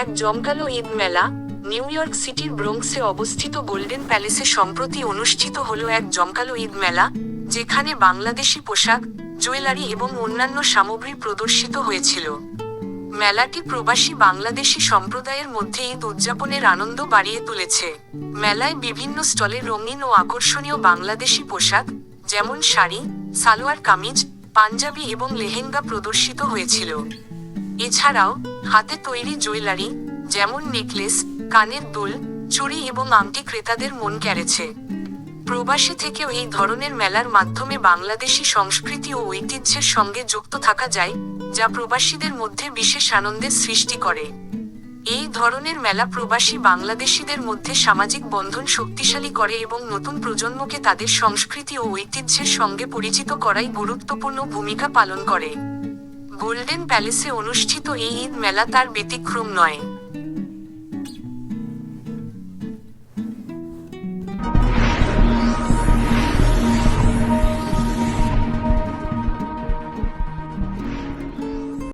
এক জমকালো ঈদ মেলা। নিউ ইয়র্ক সিটির ব্রোঙ্কসে অবস্থিত গোল্ডেন প্যালেসে সম্প্রতি অনুষ্ঠিত হলো এক জমকালো ঈদ মেলা, যেখানে বাংলাদেশি পোশাক, জুয়েলারি এবং অন্যান্য সামগ্রী প্রদর্শিত হয়েছিল। মেলাটি প্রবাসী বাংলাদেশি সম্প্রদায়ের মধ্যে ঈদ উদযাপনের আনন্দ বাড়িয়ে তুলেছে। মেলায় বিভিন্ন স্টলে রঙিন ও আকর্ষণীয় বাংলাদেশি পোশাক, যেমন শাড়ি, সালোয়ার কামিজ, পাঞ্জাবি এবং লেহেঙ্গা প্রদর্শিত হয়েছিল। এছাড়াও হাতে তৈরি জুয়েলারি, যেমন নেকলেস, কানের দুল, চুড়ি এবং আংটি ক্রেতাদের মন কেড়েছে। প্রবাসী থেকেও এই ধরনের মেলার মাধ্যমে বাংলাদেশি সংস্কৃতি ও ঐতিহ্যের সঙ্গে যুক্ত থাকা যায়, যা প্রবাসীদের মধ্যে বিশেষ আনন্দের সৃষ্টি করে। এই ধরনের মেলা প্রবাসী বাংলাদেশিদের মধ্যে সামাজিক বন্ধন শক্তিশালী করে এবং নতুন প্রজন্মকে তাদের সংস্কৃতি ও ঐতিহ্যের সঙ্গে পরিচিত করায় গুরুত্বপূর্ণ ভূমিকা পালন করে। গোল্ডেন প্যালেসে অনুষ্ঠিত এই ঈদ মেলা তার ব্যতিক্রম নয়।